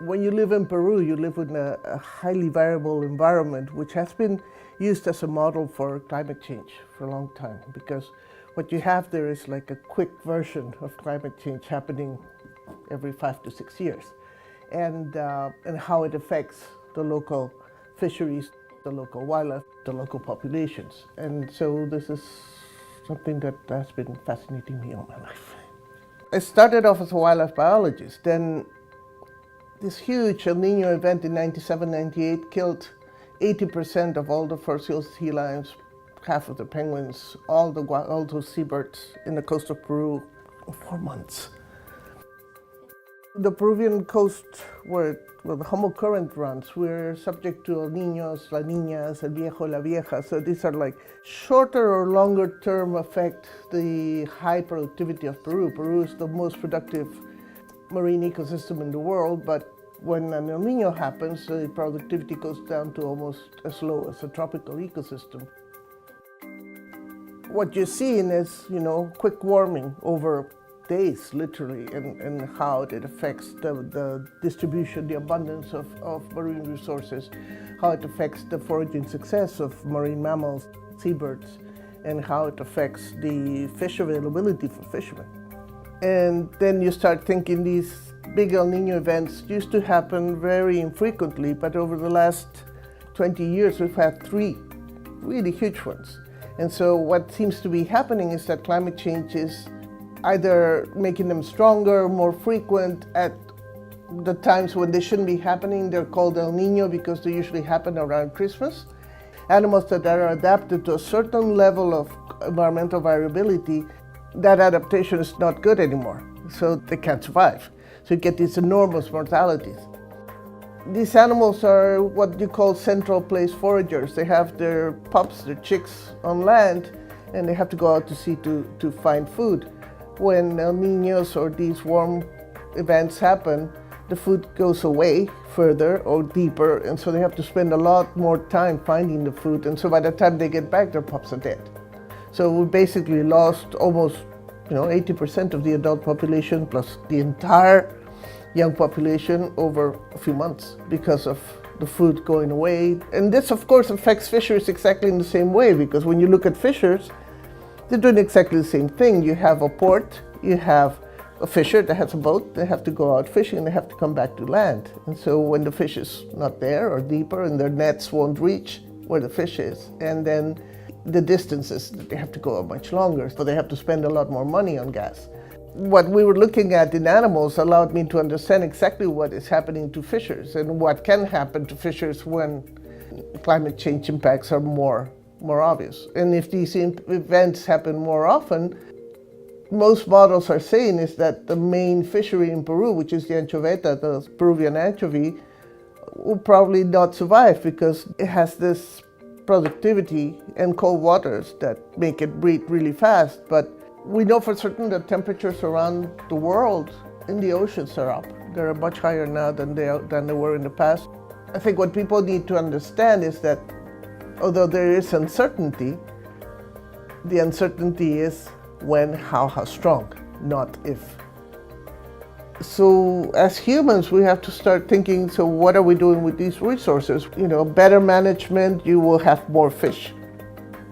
When you live in Peru, you live in a highly variable environment, which has been used as a model for climate change for a long time, because what you have there is like a quick version of climate change happening every 5 to 6 years, and how it affects the local fisheries, the local wildlife, the local populations. And so this is something that has been fascinating me all my life. I started off as a wildlife biologist. Then this huge El Nino event in 97, 98 killed 80% of all the fossil sea lions, half of the penguins, all those seabirds in the coast of Peru in 4 months. The Peruvian coast where the Humboldt Current runs, we're subject to El Niños, La Niñas, El Viejo, La Vieja. So these are like shorter or longer term affect the high productivity of Peru. Peru is the most productive marine ecosystem in the world, but when an El Niño happens, the productivity goes down to almost as low as a tropical ecosystem. What you're seeing is, quick warming over days, literally, and how it affects the distribution, the abundance of marine resources, how it affects the foraging success of marine mammals, seabirds, and how it affects the fish availability for fishermen. And then you start thinking these big El Nino events used to happen very infrequently, but over the last 20 years we've had 3 really huge ones. And so what seems to be happening is that climate change is either making them stronger, more frequent at the times when they shouldn't be happening. They're called El Nino because they usually happen around Christmas. Animals that are adapted to a certain level of environmental variability, that adaptation is not good anymore, so they can't survive. So you get these enormous mortalities. These animals are what you call central place foragers. They have their pups, their chicks on land, and they have to go out to sea to find food. When El Niños or these warm events happen, the food goes away further or deeper, and so they have to spend a lot more time finding the food, and so by the time they get back, their pups are dead. So we basically lost almost 80% of the adult population plus the entire young population over a few months because of the food going away. And this, of course, affects fisheries exactly in the same way, because when you look at fishers, they're doing exactly the same thing. You have a port, you have a fisher that has a boat, they have to go out fishing, and they have to come back to land. And so when the fish is not there or deeper and their nets won't reach where the fish is, and then the distances that they have to go are much longer, so they have to spend a lot more money on gas. What we were looking at in animals allowed me to understand exactly what is happening to fishers and what can happen to fishers when climate change impacts are more obvious. And if these events happen more often, most models are saying is that the main fishery in Peru, which is the anchoveta, the Peruvian anchovy, will probably not survive because it has this productivity and cold waters that make it breed really fast. But we know for certain that temperatures around the world in the oceans are up. They're much higher now than they were in the past. I think what people need to understand is that although there is uncertainty, the uncertainty is when, how strong, not if. So as humans, we have to start thinking, so what are we doing with these resources? Better management, you will have more fish.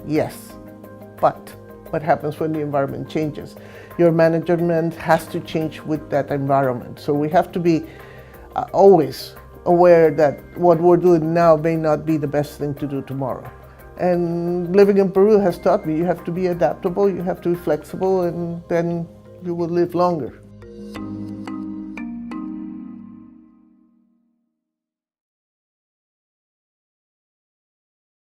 Yes, but what happens when the environment changes? Your management has to change with that environment. So we have to be always aware that what we're doing now may not be the best thing to do tomorrow. And living in Peru has taught me you have to be adaptable, you have to be flexible, and then you will live longer.